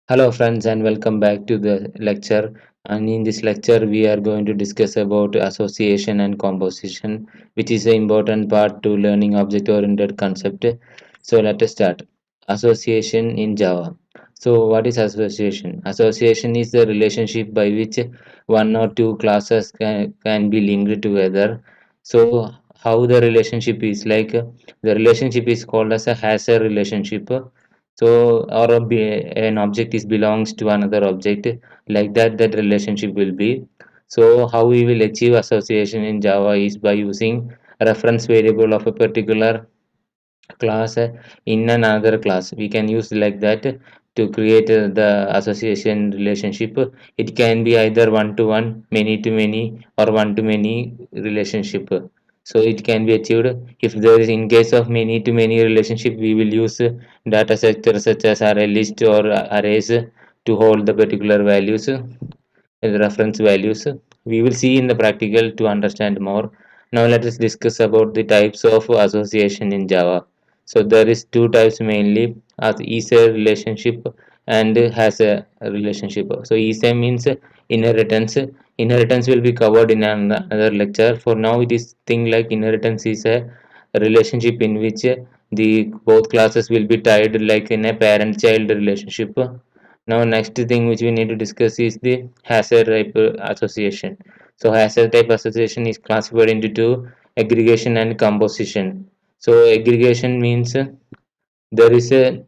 Hello friends and welcome back to the lecture, and in this lecture we are going to discuss about association and composition, which is an important part to learning object oriented concept. So let us start. Association in Java. So what is association? Association is the relationship by which one or two classes can be linked together. So how the relationship is like, the relationship is called as a Hazer relationship. So an object is belongs to another object, like that relationship will be. So how we will achieve association in Java is by using a reference variable of a particular class in another class. We can use like that to create the association relationship. It can be either one to one, many to many, or one to many relationship. So it can be achieved if there is, in case of many to many relationship, we will use data structures such as array list or arrays to hold the particular values, the reference values. We will see in the practical to understand more. Now let us discuss about the types of association in Java. So there is two types mainly, as is a relationship and has a relationship. So is a means inheritance. Inheritance will be covered in another lecture. For now, it is thing like inheritance is a relationship in which the both classes will be tied like in a parent-child relationship. Now, next thing which we need to discuss is the Hazer type association. So, Hazer type association is classified into two: aggregation and composition. So, aggregation means there is a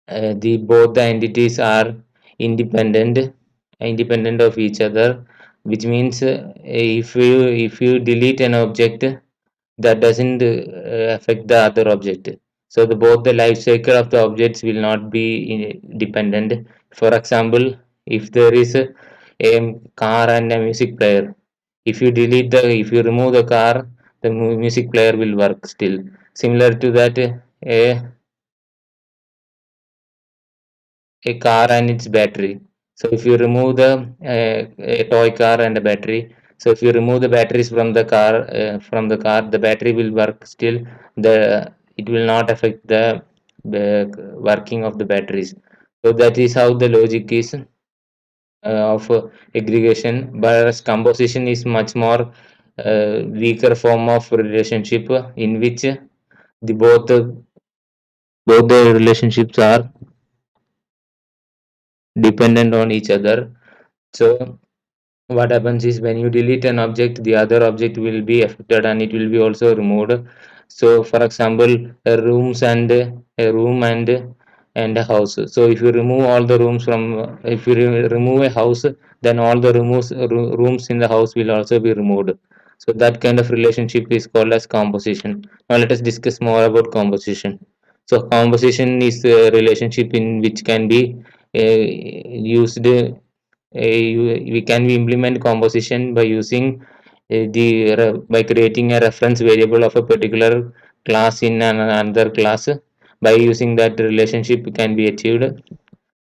the both the entities are independent of each other, which means if you delete an object, that doesn't affect the other object. So the both the life cycle of the objects will not be dependent. For example, if there is a car and a music player, if you remove the car, the music player will work still. Similar to that, a car and its battery. So if you remove a toy car and a battery, so if you remove the batteries from the car, the battery will work still. The it will not affect the working of the batteries. So that is how the logic is of aggregation. Whereas composition is much more weaker form of relationship in which both the relationships are dependent on each other. So what happens is when you delete an object, the other object will be affected and it will be also removed. So for example, a room and a house. So if you remove all the rooms from if you remove a house, then all the rooms in the house will also be removed. So that kind of relationship is called as composition. Now let us discuss more about composition. So composition is a relationship in which can be used we can we implement composition by using by creating a reference variable of a particular class in another class. By using that, relationship can be achieved,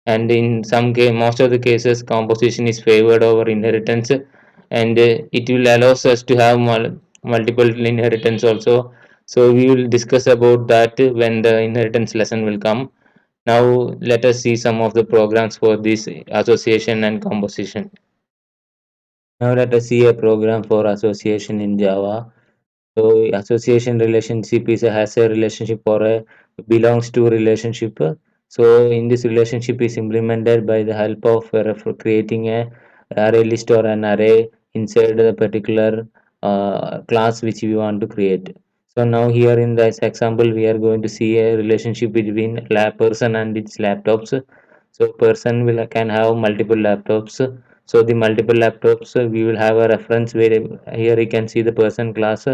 and in some case, most of the cases, composition is favored over inheritance, and it will allows us to have multiple inheritance also. So we will discuss about that when the inheritance lesson will come. Now let us see some of the programs for this association and composition. Now let us see a program for association in Java. So association relationship has a relationship or a belongs to relationship. So in this relationship is implemented by the help of creating a array list or an array inside the particular class which we want to create. So now here in this example we are going to see a relationship between person and its laptops. So person will can have multiple laptops. So the multiple laptops, we will have a reference variable. Here you can see the person class.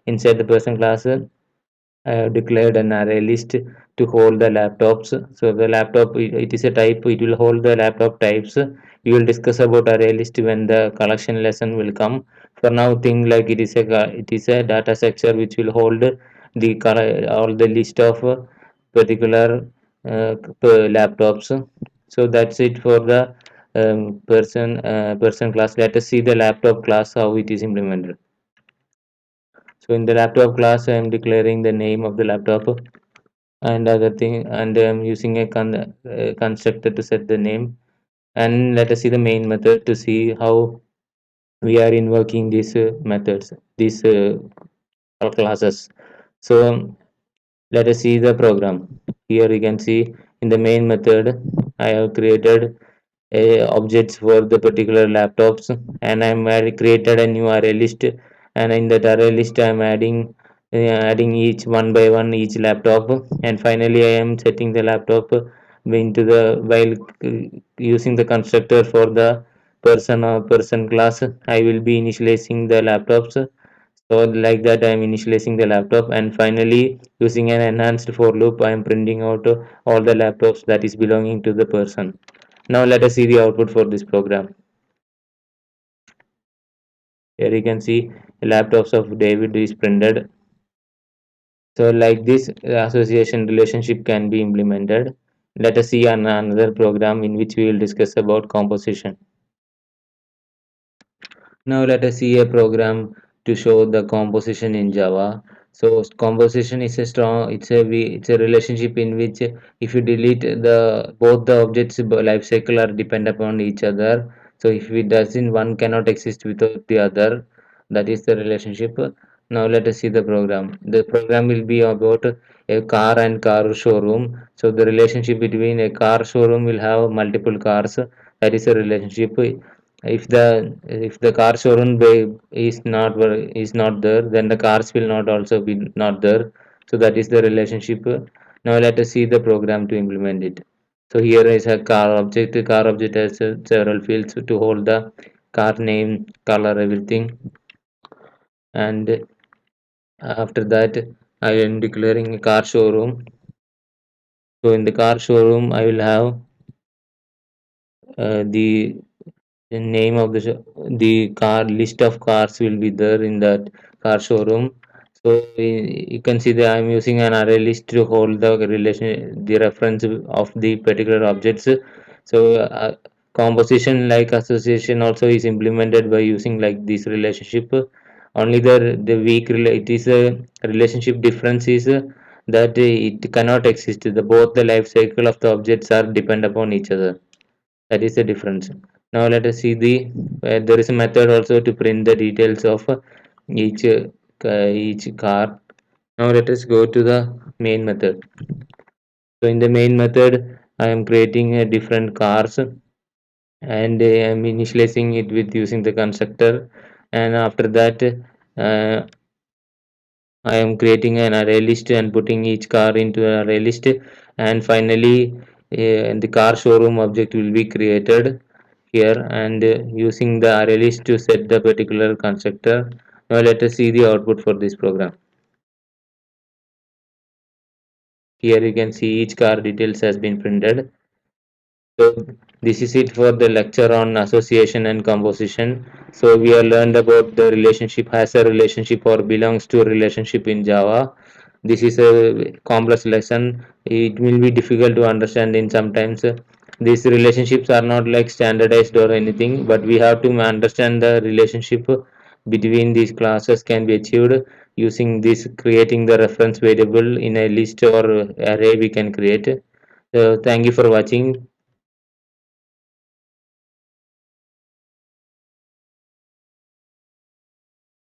Inside the person class, I have declared an array list to hold the laptops. So the laptop, it is a type, it will hold the laptop types. We will discuss about array list when the collection lesson will come. For now, think like it is a data structure which will hold all the list of particular laptops. So that's it for the person class. Let us see the laptop class how it is implemented. So in the laptop class, I am declaring the name of the laptop. and other thing, and I'm using a constructor to set the name. And let us see the main method to see how we are invoking these methods, these classes. So let us see the program. Here you can see in the main method I have created objects for the particular laptops, and created a new array list, and in that array list I am adding each one by one each laptop, and finally I am setting the laptop into the while using the constructor for the person class. I will be initializing the laptops. So like that I am initializing the laptop, and finally using an enhanced for loop I am printing out all the laptops that is belonging to the person. Now let us see the output for this program. Here you can see laptops of David is printed. So like this association relationship can be implemented. Let us see another program in which we will discuss about composition. Now let us see a program to show the composition in Java. So composition is a strong, it's a relationship in which if you delete the both the objects life cycle are depend upon each other. So if it doesn't, one cannot exist without the other. That is the relationship. Now let us see the program. The program will be about a car and car showroom. So the relationship between a car showroom will have multiple cars. That is a relationship. If the car showroom is not there, then the cars will not also be not there. So that is the relationship. Now let us see the program to implement it. So here is a car object. The car object has several fields to hold the car name, color, everything. And after that I am declaring a car showroom. So in the car showroom I will have the name of the car list of cars will be there in that car showroom. So you can see that I'm using an array list to hold the reference of the particular objects. So composition like association also is implemented by using like this relationship. Only it is a relationship difference is that it cannot exist, the both the life cycle of the objects are depend upon each other. That is the difference. Now let us see there is a method also to print the details of each car. Now let us go to the main method. So in the main method I am creating a different cars, and I am initializing it with using the constructor, and after that uh, I am creating an array list and putting each car into an array list, and finally the car showroom object will be created here, and using the array list to set the particular constructor. Now let us see the output for this program. Here you can see each car details has been printed. So this is it for the lecture on association and composition. So we have learned about the relationship, has a relationship or belongs to a relationship in Java. This is a complex lesson. It will be difficult to understand in sometimes. These relationships are not like standardized or anything, but we have to understand the relationship between these classes can be achieved using this creating the reference variable in a list or array we can create. Thank you for watching.